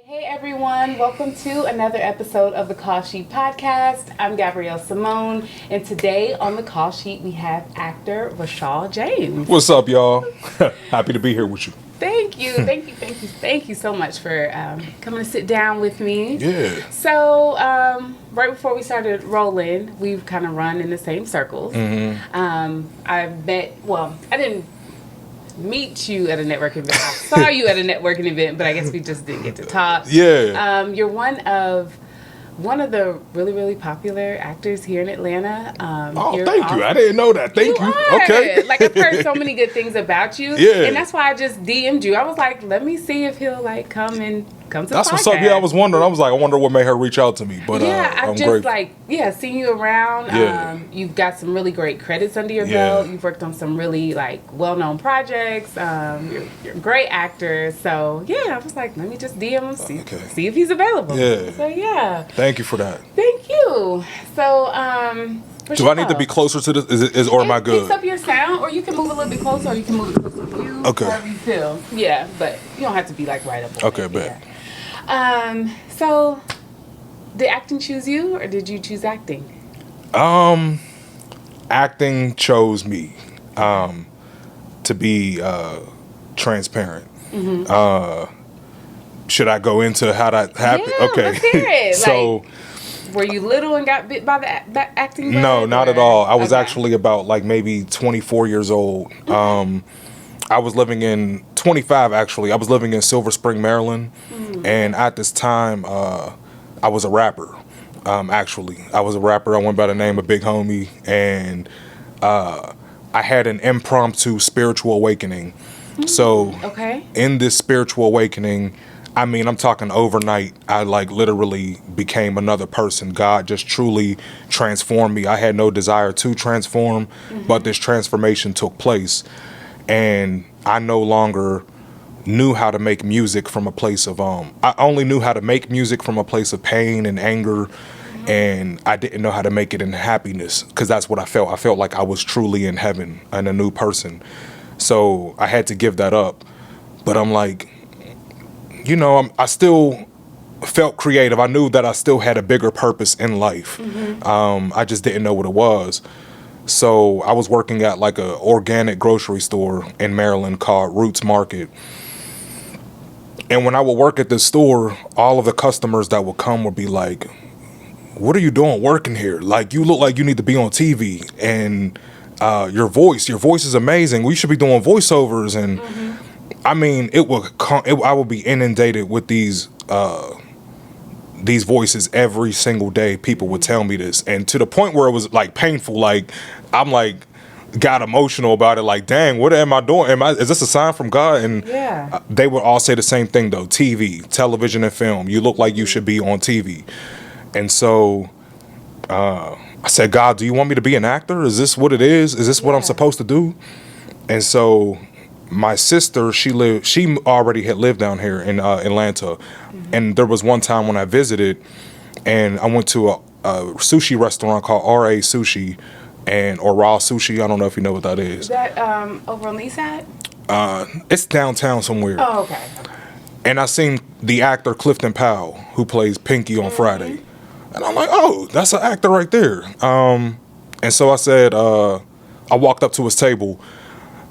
Hey everyone, welcome to another episode of the Call Sheet Podcast. I'm Gabrielle Simone, and today on the Call Sheet we have actor Rashal James. What's up, y'all? Happy to be here with you. Thank you so much for coming to sit down with me. Yeah. So, right before we started rolling, we've kind of run in the same circles. I didn't meet you at a networking event. I saw you at a networking event, but I guess we just didn't get to talk. Yeah. You're one of the really popular actors here in Atlanta. Thank you. I didn't know that. Thank you. Okay. Like, I've heard so many good things about you. Yeah. And that's why I just DM'd you. I was like, let me see if he'll come to the podcast. That's what's up. Yeah, I was wondering. I was like, I wonder what made her reach out to me. But I've I'm just grateful. seen you around. Yeah. You've got some really great credits under your belt. You've worked on some really well-known projects. You're a great actor. So I was like, let me just DM him, see if he's available. Yeah. So Thank you for that. Thank you. So do I need to be closer to this? Or am I good? Picks up your sound, or you can move a little bit closer, or you can move it closer to you. Okay. However you feel. Yeah, but you don't have to be right up. Okay, bet. So did acting choose you, or did you choose acting? Acting chose me. To be transparent. Should I go into how that happened? Yeah, Okay. let's hear it. So. Were you little and got bit by the acting bug? No, not at all. I was actually about maybe 24 years old. I was living in 25 actually. I was living in Silver Spring, Maryland, and at this time, I was a rapper. Actually, I was a rapper. I went by the name of Big Homie, and I had an impromptu spiritual awakening. So, in this spiritual awakening, I mean, I'm talking overnight, I literally became another person. God just truly transformed me. I had no desire to transform, but this transformation took place. And I no longer knew how to make music from a place of, I only knew how to make music from a place of pain and anger. And I didn't know how to make it in happiness, because that's what I felt. I felt like I was truly in heaven and a new person. So I had to give that up. But I'm like, I still felt creative. I knew that I still had a bigger purpose in life. I just didn't know what it was. So I was working at an organic grocery store in Maryland called Roots Market. And when I would work at this store, all of the customers that would come would be like, "What are you doing working here? You look like you need to be on TV. And your voice is amazing. We should be doing voiceovers." And I mean, I would be inundated with these voices every single day. People would tell me this, and to the point where it was painful. I'm got emotional about it. Dang, what am I doing? Is this a sign from God? And they would all say the same thing though. TV, television, and film. You look like you should be on TV. And so I said, God, do you want me to be an actor? Is this what it is? Is this what I'm supposed to do? And so my sister, she already had lived down here in Atlanta. And there was one time when I visited, and I went to a sushi restaurant called R.A. Sushi or Raw Sushi. I don't know if you know what that is. Is that over on the east side? It's downtown somewhere. Oh, okay. And I seen the actor Clifton Powell, who plays Pinky on Friday. And I'm like, oh, that's an actor right there. And so I said, I walked up to his table.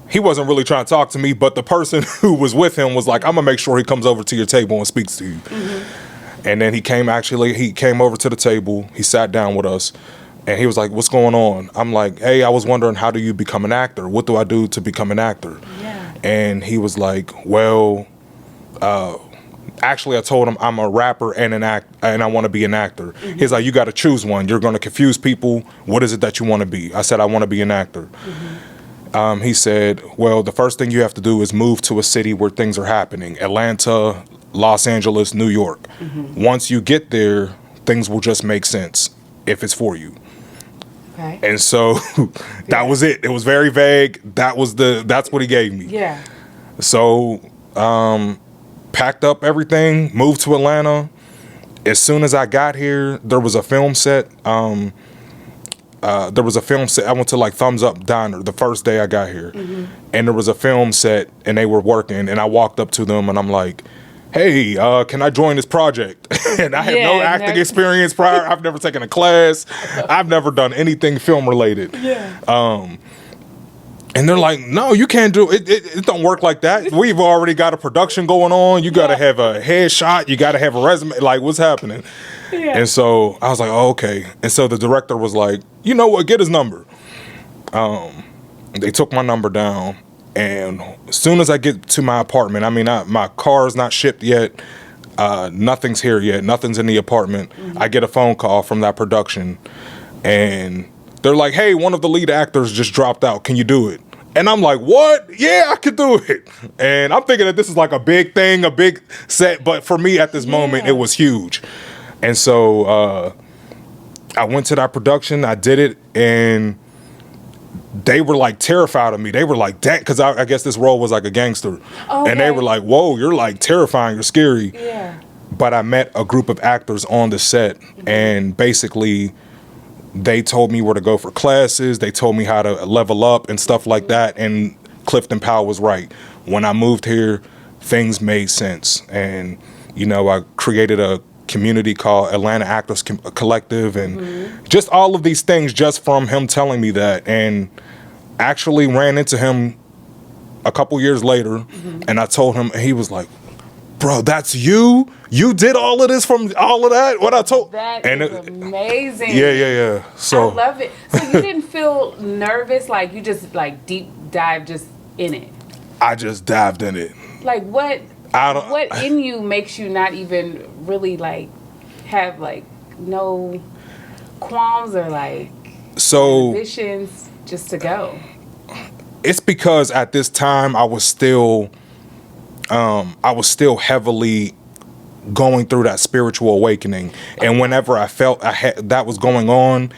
He wasn't really trying to talk to me, but the person who was with him was like, I'm going to make sure he comes over to your table and speaks to you. And then he came over to the table. He sat down with us, and he was like, what's going on? I'm like, hey, I was wondering, how do you become an actor? What do I do to become an actor? Yeah. And he was like, well, actually, I told him I'm a rapper and and I want to be an actor. He's like, you got to choose one. You're going to confuse people. What is it that you want to be? I said, I want to be an actor. He said, well, the first thing you have to do is move to a city where things are happening. Atlanta, Los Angeles, New York. Once you get there, things will just make sense if it's for you. Okay. And so that was it. It was very vague. That's what he gave me. Yeah. So packed up everything, moved to Atlanta. As soon as I got here, there was a film set. I went to Thumbs Up Diner the first day I got here. And there was a film set, and they were working, and I walked up to them and I'm like, hey, can I join this project? And I have no acting experience prior. I've never taken a class. I've never done anything film related. Yeah. And they're like, no, you can't do it. It don't work like that. We've already got a production going on. You got to have a headshot. You got to have a resume. Like, what's happening? Yeah. And so I was like, oh, okay. And so the director was like, you know what? Get his number. They took my number down. And as soon as I get to my apartment, I mean, my car's not shipped yet. Nothing's here yet. Nothing's in the apartment. Mm-hmm. I get a phone call from that production. And they're like, hey, one of the lead actors just dropped out. Can you do it? And I'm like, what? Yeah, I could do it. And I'm thinking that this is like a big thing, a big set. But for me at this moment, it was huge. And so I went to that production. I did it. And they were like terrified of me. They were like, dang, because I guess this role was like a gangster. Okay. And they were like, whoa, you're like terrifying. You're scary. Yeah. But I met a group of actors on the set. Mm-hmm. And basically, they told me where to go for classes. They told me how to level up and stuff like that. And Clifton Powell was right. When I moved here, things made sense. And, you know, I created a community called Atlanta Actors Collective. And just all of these things just from him telling me that. And actually ran into him a couple years later. And I told him, and he was like, bro, that's you? You did all of this from all of that? What I told? That is amazing. Yeah. So I love it. So you didn't feel nervous? Like you just like deep dive just in it? I just dived in it. Like what in you makes you not even really like have like no qualms or like ambitions just to go? It's because at this time I was still heavily going through that spiritual awakening. And whenever I felt that was going on,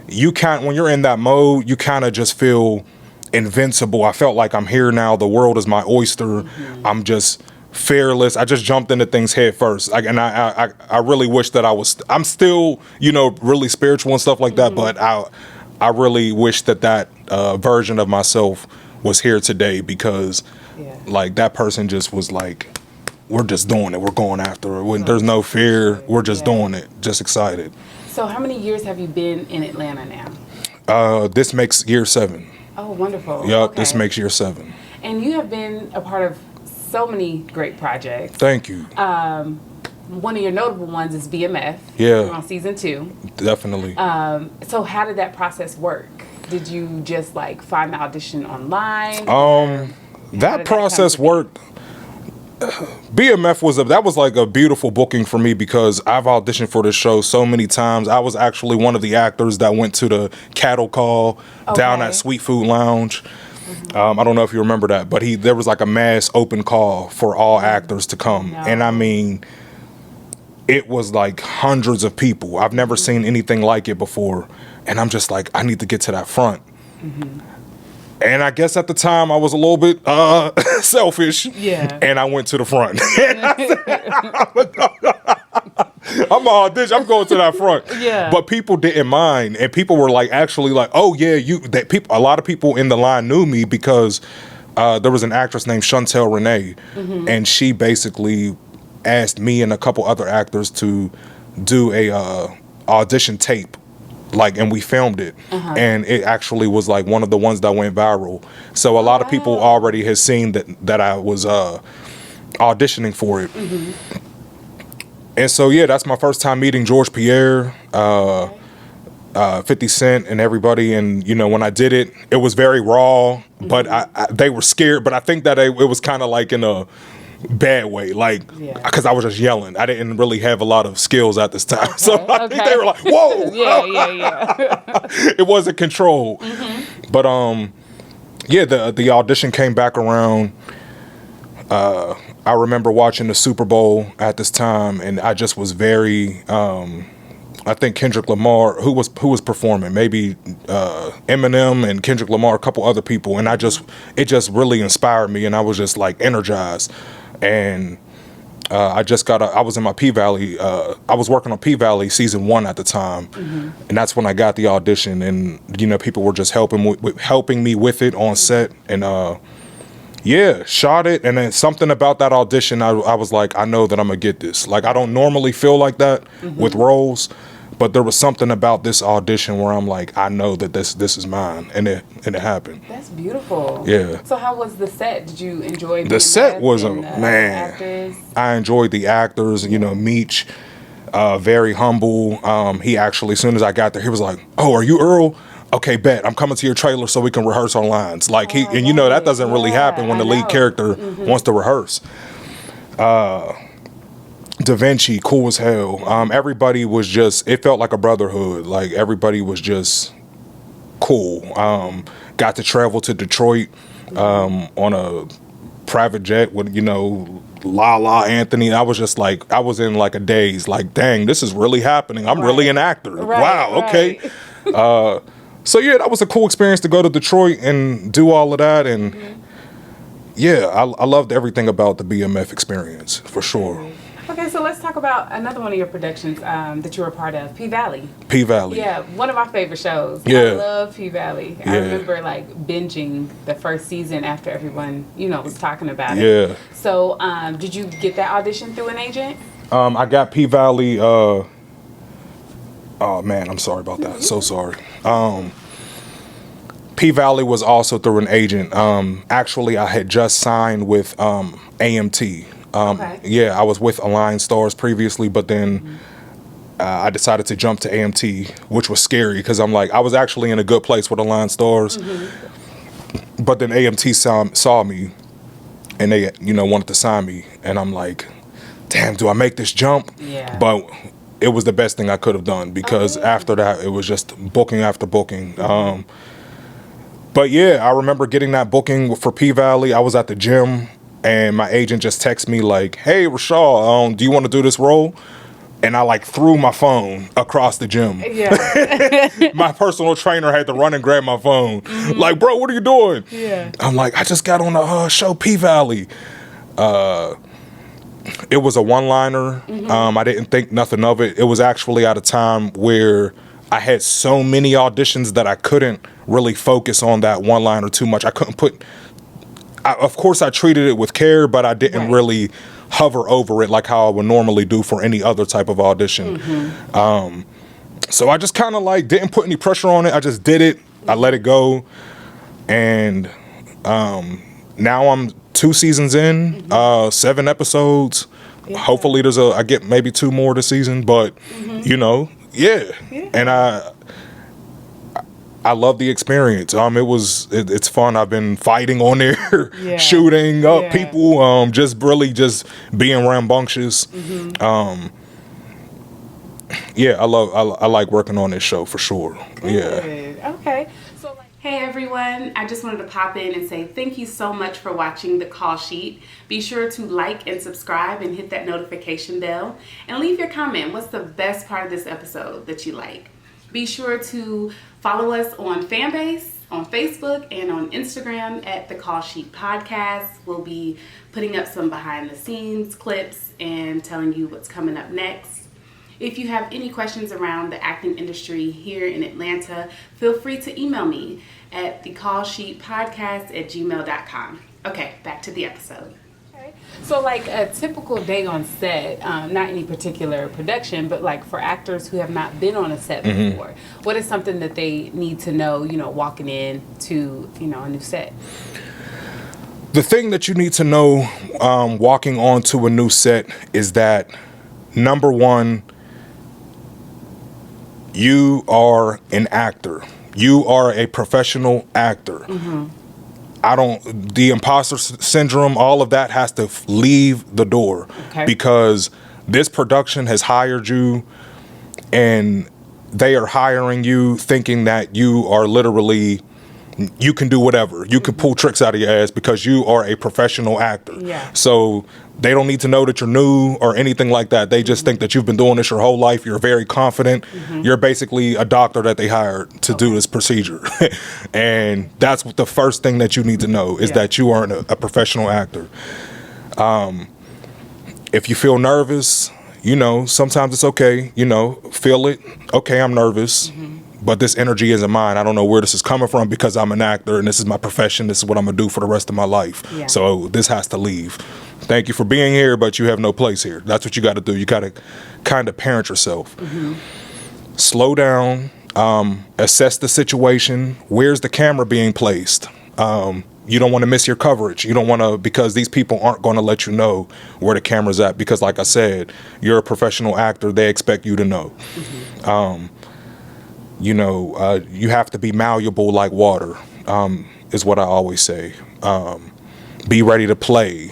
you can't, when you're in that mode, you kind of just feel invincible. I felt like I'm here now. The world is my oyster. I'm just fearless. I just jumped into things head first. I really wish that I'm still, you know, really spiritual and stuff like that. But I really wish that version of myself was here today because like that person just was like, we're just doing it. We're going after it. When there's no fear, we're just doing it. Just excited. So how many years have you been in Atlanta now? This makes year 7. Oh, wonderful. Yep, okay. This makes year 7. And you have been a part of so many great projects. Thank you. One of your notable ones is BMF. Yeah. On season 2. Definitely. So how did that process work? Did you just like find the audition online? That process worked. BMF was like a beautiful booking for me because I've auditioned for this show so many times. I was actually one of the actors that went to the cattle call down at Sweet Food Lounge. I don't know if you remember that, but there was like a mass open call for all actors to come. No. And I mean, it was like hundreds of people. I've never seen anything like it before. And I'm just like, I need to get to that front. And I guess at the time I was a little bit selfish. Yeah. And I went to the front. I'm an audition. I'm going to that front. Yeah. But people didn't mind, and people were like, actually, like, oh yeah, a lot of people in the line knew me because there was an actress named Chantel Renee, and she basically asked me and a couple other actors to do a audition tape. Like, and we filmed it, and it actually was like one of the ones that went viral. So a lot of people already had seen that I was auditioning for it. And so yeah, that's my first time meeting George Pierre, 50 Cent, and everybody. And you know, when I did it, it was very raw, but they were scared. But I think that it was kind of like in a bad way, like because I was just yelling. I didn't really have a lot of skills at this time, so I think they were like, "Whoa!" It wasn't controlled, but the audition came back around. I remember watching the Super Bowl at this time, and I just was very. I think Kendrick Lamar, who was performing, maybe Eminem and Kendrick Lamar, a couple other people, and it just really inspired me, and I was just like energized. And I was in my P-Valley, I was working on P-Valley season 1 at the time, and that's when I got the audition, and you know, people were just helping me with it on set, and Yeah, shot it, and then something about that audition, I was like, I know that I'm gonna get this. Like, I don't normally feel like that with roles, but there was something about this audition where I'm like, I know that this is mine, and it happened. That's beautiful. Yeah. So how was the set? Did you enjoy The set was actors? I enjoyed the actors. You know, Meech, very humble. He actually, as soon as I got there, he was like, "Oh, are you Earl? Okay, bet. I'm coming to your trailer so we can rehearse our lines." Like and you know that doesn't really happen when the lead character wants to rehearse. Da Vinci, cool as hell. Everybody was just, it felt like a brotherhood. Like everybody was just cool. Got to travel to Detroit on a private jet with, you know, La Anthony. I was just like, I was in like a daze. Like, dang, this is really happening. I'm really an actor. Wow, okay. So yeah, that was a cool experience to go to Detroit and do all of that. And yeah, I loved everything about the BMF experience, for sure. Okay, so let's talk about another one of your productions that you were a part of, P-Valley. P-Valley. Yeah, one of my favorite shows. Yeah. I love P-Valley. Yeah. I remember like binging the first season after everyone, you know, was talking about it. Yeah. So did you get that audition through an agent? I got P-Valley, oh man, I'm sorry about that. So sorry. P-Valley was also through an agent. Actually, I had just signed with AMT. Okay. Yeah, I was with Alliance Stars previously, but then I decided to jump to AMT, which was scary because I'm like, I was actually in a good place with Alliance Stars, but then AMT saw me, and they, you know, wanted to sign me, and I'm like, damn, do I make this jump? Yeah. But it was the best thing I could have done because after that, it was just booking after booking. But yeah, I remember getting that booking for P-Valley. I was at the gym, and my agent just texted me like, "Hey, Rashal, do you want to do this role?" And I like threw my phone across the gym. Yeah. My personal trainer had to run and grab my phone. Like, bro, what are you doing? Yeah. I'm like, I just got on the show P-Valley. It was a one-liner. I didn't think nothing of it. It was actually at a time where I had so many auditions that I couldn't really focus on that one-liner too much. I couldn't put... of course, I treated it with care, but I didn't really hover over it like how I would normally do for any other type of audition. So I just kind of like didn't put any pressure on it. I just did it. I let it go. And now I'm 2 seasons in, 7 episodes. Yeah. Hopefully I get maybe 2 more this season, but you know, yeah. And I love the experience. It's fun. I've been fighting on there, shooting up people, just being rambunctious. Yeah, I like working on this show for sure. Good. Yeah. Okay. So hey everyone, I just wanted to pop in and say thank you so much for watching the call sheet. Be sure to like and subscribe and hit that notification bell and leave your comment. What's the best part of this episode that you like? Be sure to follow us on Fanbase, on Facebook, and on Instagram at The Call Sheet Podcast. We'll be putting up some behind the scenes clips and telling you what's coming up next. If you have any questions around the acting industry here in Atlanta, feel free to email me at thecallsheetpodcast@gmail.com. Okay, back to the episode. So like a typical day on set, not any particular production, but like for actors who have not been on a set before, what is something that they need to know, you know, walking in to, you know, a new set? The thing that you need to know walking onto a new set is that, number one, you are an actor. You are a professional actor. The imposter syndrome, all of that has to leave the door because this production has hired you and they are hiring you thinking that you are literally, you can do whatever. You can pull tricks out of your ass because you are a professional actor. Yeah. So they don't need to know that you're new or anything like that. They just think that you've been doing this your whole life. You're very confident. You're basically a doctor that they hired to do this procedure. And that's what the first thing that you need to know is that you are a professional actor. If you feel nervous, you know, sometimes it's okay, you know, feel it. Okay, I'm nervous. but this energy isn't mine. I don't know where this is coming from because I'm an actor and this is my profession. This is what I'm going to do for the rest of my life. Yeah. So this has to leave. Thank you for being here, but you have no place here. That's what you got to do. You got to kind of parent yourself. Slow down, assess the situation. Where's the camera being placed? You don't want to miss your coverage. You don't want to, because these people aren't going to let you know where the camera's at, because like I said, you're a professional actor. They expect you to know. You have to be malleable like water, is what I always say. Be ready to play.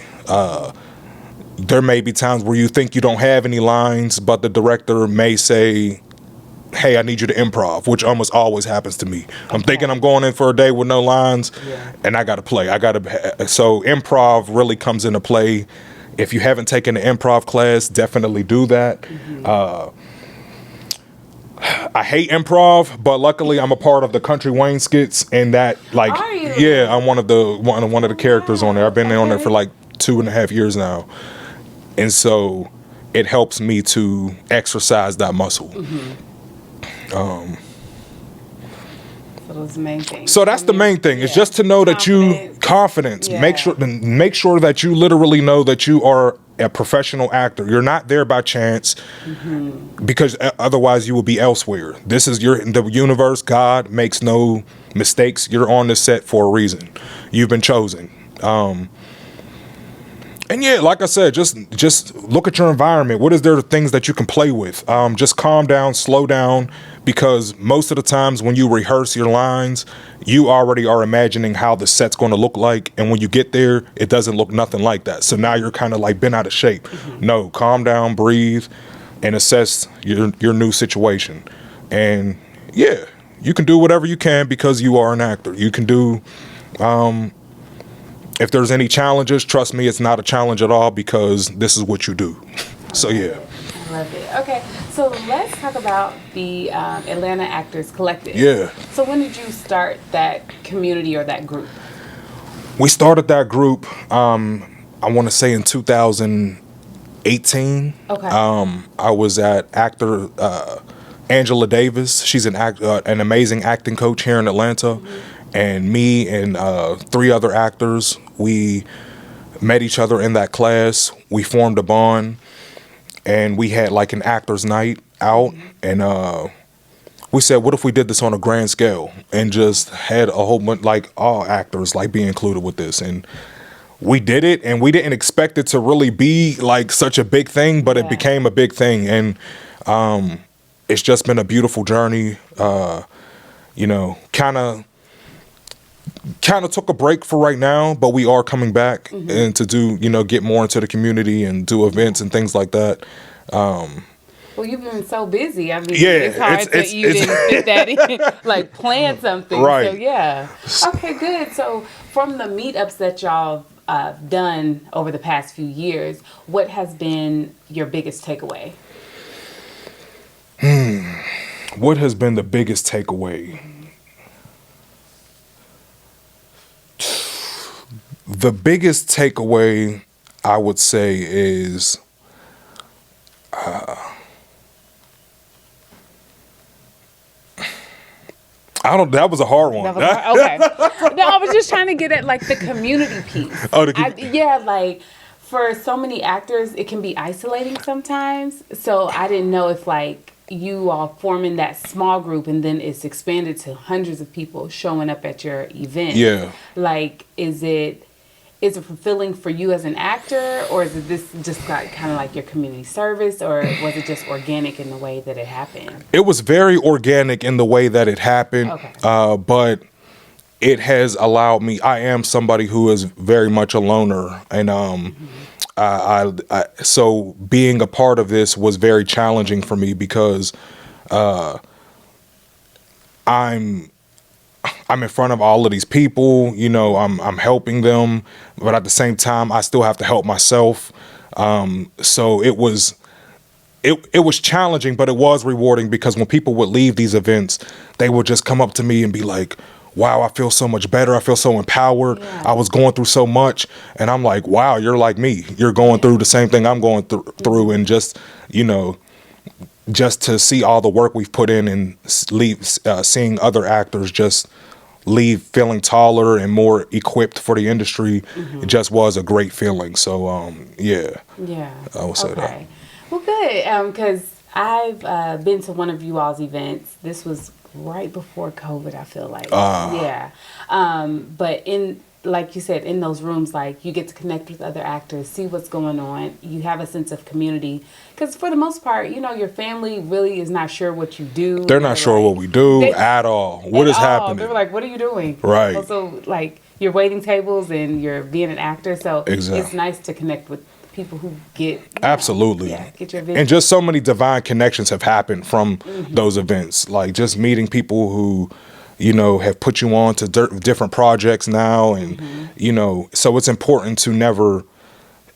There may be times where you think you don't have any lines, but the director may say, hey, I need you to improv, which almost always happens to me. I'm thinking I'm going in for a day with no lines, and I got to play. So improv really comes into play. If you haven't taken an improv class, definitely do that. I hate improv, but luckily I'm a part of the Kountry Wayne skits, and that, like, Are you? yeah, I'm one of the characters on there. I've been on there for like 2.5 years now, and so it helps me to exercise that muscle. So those main things. So that's the main thing. It's just to know that confidence. Yeah. Make sure that you literally know that you are a professional actor. You're not there by chance, because otherwise you will be elsewhere. This is the universe. God makes no mistakes. You're on this set for a reason. You've been chosen. And yeah, like I said, just look at your environment. What is there things that you can play with? Just calm down, slow down, because most of the times when you rehearse your lines, you already are imagining how the set's going to look like, and when you get there, it doesn't look nothing like that. So now you're kind of like been out of shape. No, calm down, breathe, and assess your new situation. And yeah, you can do whatever you can because you are an actor. You can do. If there's any challenges, trust me, it's not a challenge at all, because this is what you do. So yeah. I love it. Okay, so let's talk about the Atlanta Actors Collective. Yeah. So when did you start that community or that group? We started that group, I want to say in 2018. Okay. I was at actor Angela Davis. She's an amazing acting coach here in Atlanta. And me and 3 other actors, we met each other in that class. We formed a bond, and we had like an actors night out. And we said, what if we did this on a grand scale and just had a whole bunch, like all actors, like be included with this? And we did it, and we didn't expect it to really be like such a big thing, but it became a big thing. And it's just been a beautiful journey. Kind of took a break for right now, but we are coming back and to do, get more into the community and do events and things like that. Well, you've been so busy. I mean, Yeah, it's hard you didn't fit that in, like plan something. Right. So yeah. Okay, good. So from the meetups that y'all done over the past few years, what has been your biggest takeaway? What has been the biggest takeaway? The biggest takeaway, I would say, is that was a hard one. Okay. No, I was just trying to get at like the community piece. Oh, like for so many actors, it can be isolating sometimes. So I didn't know if like you all forming that small group and then it's expanded to hundreds of people showing up at your event. Yeah. Like, is it fulfilling for you as an actor, or is it this just kind of like your community service, or was it just organic in the way that it happened? It was very organic in the way that it happened, Okay. But it has allowed me. I am somebody who is very much a loner, and so being a part of this was very challenging for me because I'm in front of all of these people, I'm helping them, but at the same time, I still have to help myself. So it was challenging, but it was rewarding, because when people would leave these events, they would just come up to me and be like, wow, I feel so much better. I feel so empowered. Yeah. I was going through so much. And I'm like, wow, you're like me. You're going through the same thing I'm going through. And just, just to see all the work we've put in and leave, seeing other actors just leave feeling taller and more equipped for the industry, it just was a great feeling. So, yeah, I would say that. Well, good, because I've been to one of you all's events. This was right before COVID, I feel like. But like you said, in those rooms, like, you get to connect with other actors, see what's going on. You have a sense of community. Because for the most part, your family really is not sure what you do. They're not sure what we do at all. What is happening? They're like, what are you doing? Right. Also, like, you're waiting tables and you're being an actor. So it's nice to connect with people who get absolutely get your vision. And just so many divine connections have happened from those events, like just meeting people who have put you on to different projects now, and so it's important to never,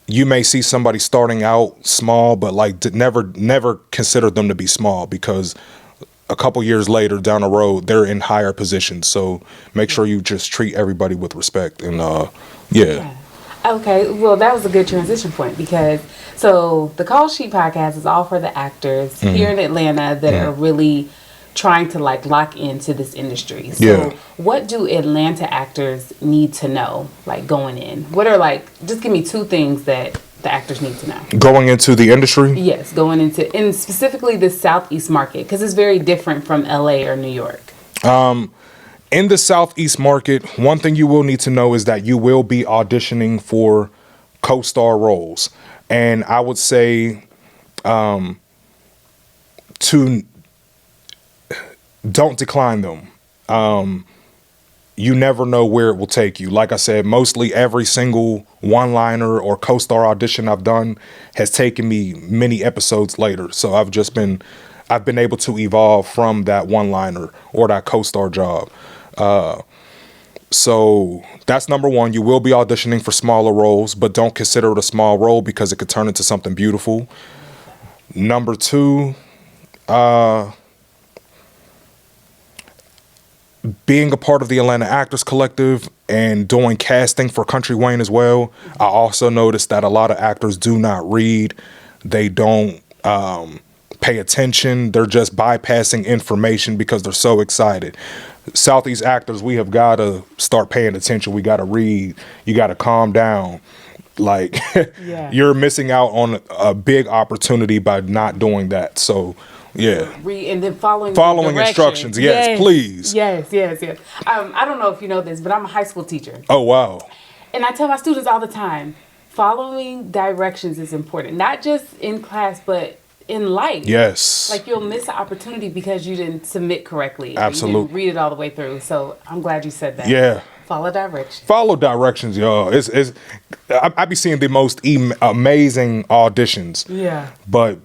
you may see somebody starting out small, but like to never consider them to be small, because a couple years later down the road they're in higher positions. So make sure you just treat everybody with respect. And Okay, well, that was a good transition point, because the Call Sheet podcast is all for the actors here in Atlanta that are really trying to like lock into this industry. So what do Atlanta actors need to know, like, going in? What are, like, just give me 2 things that the actors need to know going into the industry? Yes, going into, and specifically the Southeast market, because it's very different from LA or New York. In the Southeast market, one thing you will need to know is that you will be auditioning for co-star roles. And I would say don't decline them. You never know where it will take you. Like I said, mostly every single one-liner or co-star audition I've done has taken me many episodes later. So I've been able to evolve from that one-liner or that co-star job. So that's number one. You will be auditioning for smaller roles, but don't consider it a small role because it could turn into something beautiful. Number 2, being a part of the Atlanta Actors Collective and doing casting for Kountry Wayne as well. I also noticed that a lot of actors do not read. They don't pay attention. They're just bypassing information because they're so excited. Southeast actors, we have got to start paying attention. We got to read. You got to calm down. Like, you're missing out on a big opportunity by not doing that. So, read and then following instructions. Yes, please. Yes. I don't know if you know this, but I'm a high school teacher. Oh, wow. And I tell my students all the time, following directions is important. Not just in class, but in life. Yes. Like, you'll miss an opportunity because you didn't submit correctly. Absolutely. You didn't read it all the way through. So I'm glad you said that. Yeah. Follow directions. Follow directions, y'all. I be seeing the most amazing auditions. Yeah. But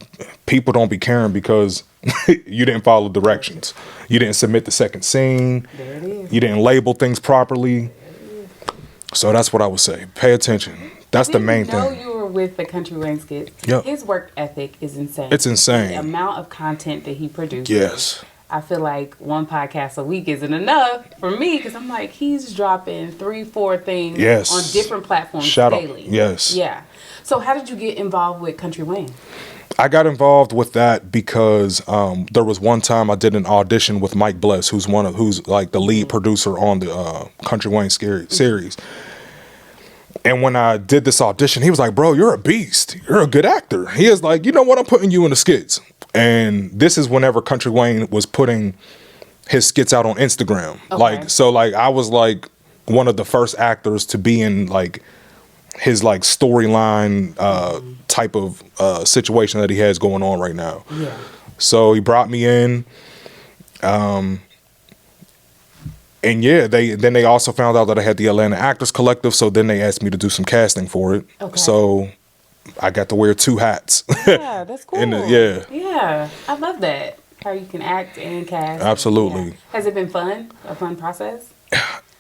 people don't be caring because you didn't follow directions. You didn't submit the second scene. There it is. You didn't label things properly. So that's what I would say. Pay attention. That's the main thing. You were with the Kountry Wayne skits. Yep. His work ethic is insane. It's insane. The amount of content that he produces. Yes. I feel like one podcast a week isn't enough for me, because I'm like, he's dropping 3-4 things on different platforms daily. Yes. Yeah. So how did you get involved with Kountry Wayne? I got involved with that because there was one time I did an audition with Mike Bless, who's like the lead producer on the Kountry Wayne series. And when I did this audition, he was like, "Bro, you're a beast. You're a good actor." He is like, "You know what? I'm putting you in the skits." And this is whenever Kountry Wayne was putting his skits out on Instagram. Okay. I was like one of the first actors to be in like his like storyline type of situation that he has going on right now. Yeah. So he brought me in. And they also found out that I had the Atlanta Actors Collective, so then they asked me to do some casting for it. Okay. So I got to wear 2 hats. Yeah, that's cool. Yeah, I love that. How you can act and cast. Absolutely. Yeah. Has it been fun? A fun process?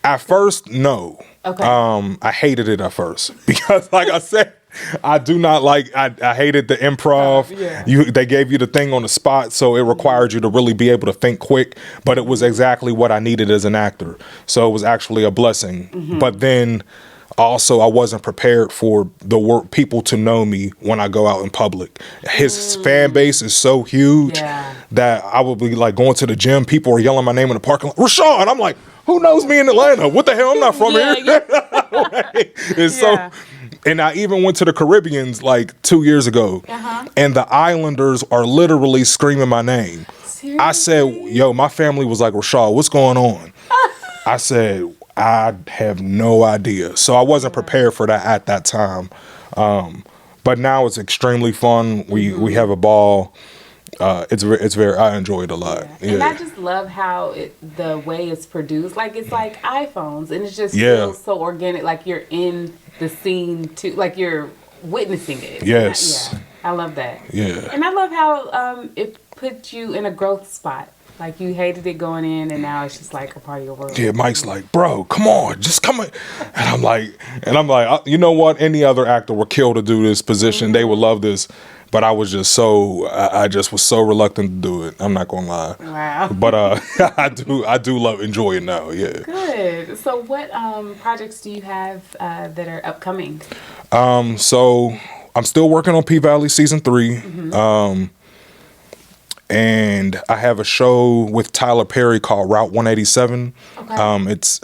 At first, no. Okay. I hated it at first because, like I said, I do not like. I hated the improv. They gave you the thing on the spot, so it required you to really be able to think quick. But it was exactly what I needed as an actor, so it was actually a blessing. But then, also I wasn't prepared for the people to know me when I go out in public. His fan base is so huge that I would be like going to the gym, people are yelling my name in the parking lot, Rashal, and I'm like, who knows me in Atlanta? What the hell? I'm not from here. Right? And so, and I even went to the Caribbeans like 2 years ago, and the Islanders are literally screaming my name. Seriously? I said, yo, my family was like, Rashal, what's going on? I said, I have no idea. So I wasn't prepared for that at that time. But now it's extremely fun. We have a ball. It's very, I enjoy it a lot. Yeah. And I just love how the way it's produced. Like, it's like iPhones, and it just feels so organic. Like you're in the scene too, like you're witnessing it. Yes. I love that. Yeah. And I love how it put you in a growth spot. Like, you hated it going in, and now it's just like a part of your world. Yeah, Mike's like, bro, come on, just come on. And I'm like, you know what? Any other actor would kill to do this position. They would love this. But I was just I just was so reluctant to do it. I'm not gonna lie. Wow. But I do enjoy it now. Yeah. Good. So what projects do you have that are upcoming? So I'm still working on P-Valley season 3. And I have a show with Tyler Perry called Route 187. Okay. It's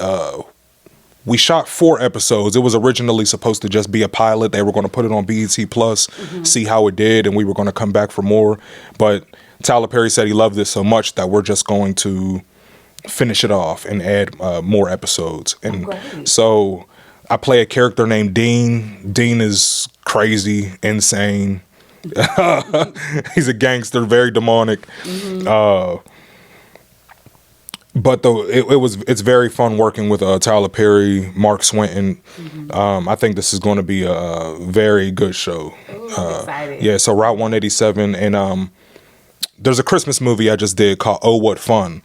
we shot 4 episodes. It was originally supposed to just be a pilot. They were going to put it on BET Plus, see how it did, and we were going to come back for more. But Tyler Perry said he loved this so much that we're just going to finish it off and add more episodes. And so I play a character named Dean. Dean is crazy, insane. He's a gangster, very demonic. But it's very fun working with Tyler Perry, Mark Swinton. I think this is going to be a very good show. Ooh, I'm excited. Yeah, so Route 187, and there's a Christmas movie I just did called Oh What Fun,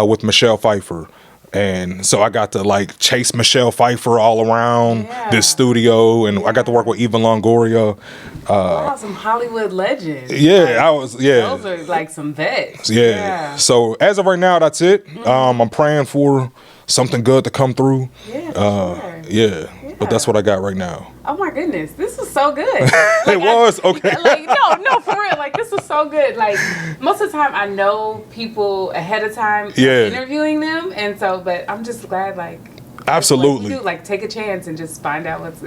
with Michelle Pfeiffer. And so I got to like chase Michelle Pfeiffer all around this studio, and I got to work with Eva Longoria. Wow, some Hollywood legends. Yeah, like, those are like some vets. Yeah. So as of right now, that's it. I'm praying for something good to come through. Yeah, yeah. But that's what I got right now. Oh my goodness, this was so good. It was okay. Like no, for real. Like, this was so good. Like, most of the time, I know people ahead of time, interviewing them, and so. But I'm just glad, like. Absolutely. You do, like, take a chance and just find out what's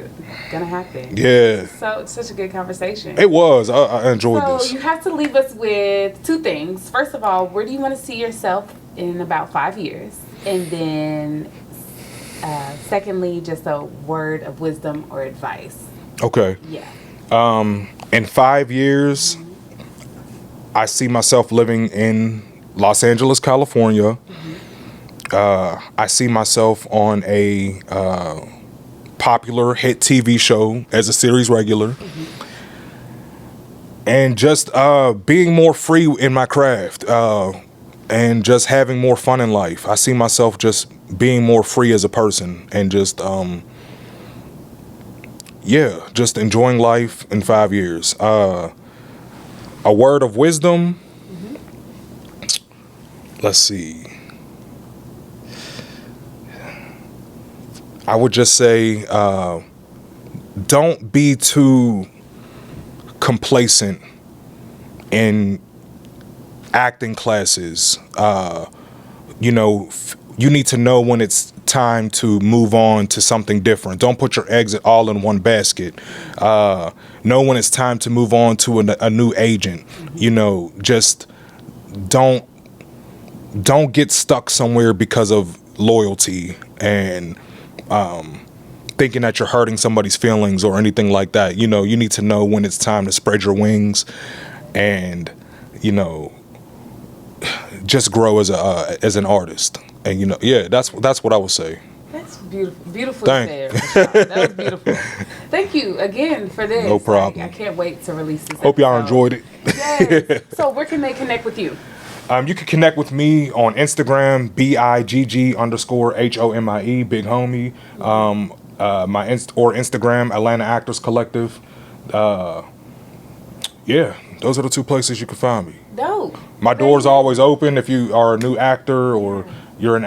gonna happen. Yeah. So it's such a good conversation. It was. I enjoyed this. So you have to leave us with 2 things. First of all, where do you want to see yourself in about 5 years? And then, secondly, just a word of wisdom or advice. Okay. Yeah. In 5 years, I see myself living in Los Angeles, California. I see myself on a popular hit TV show as a series regular. And just being more free in my craft, and just having more fun in life. I see myself just being more free as a person, and just just enjoying life in 5 years. A word of wisdom. Let's see. I would just say, don't be too complacent in acting classes. You need to know when it's time to move on to something different. Don't put your eggs all in one basket. Know when it's time to move on to a new agent. Just don't get stuck somewhere because of loyalty and thinking that you're hurting somebody's feelings or anything like that. You need to know when it's time to spread your wings and, just grow as an artist. And, that's what I would say. That's beautiful. Beautiful said, Rashal. That was beautiful. Thank you again for this. No problem. I can't wait to release this Hope y'all enjoyed it. Yes. So where can they connect with you? You can connect with me on Instagram, BIGG_HOMIE, Big Homie. Instagram, Atlanta Actors Collective. Those are the 2 places you can find me. Dope. My door's always open if you are a new actor or you're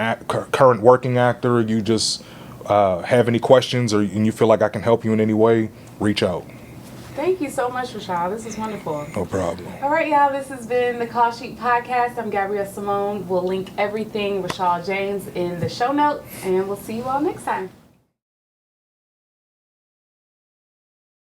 current working actor. You just have any questions and you feel like I can help you in any way, reach out. Thank you so much, Rashal. This is wonderful. No problem. All right, y'all. This has been the Call Sheet Podcast. I'm Gabrielle Simone. We'll link everything Rashal James in the show notes, and we'll see you all next time.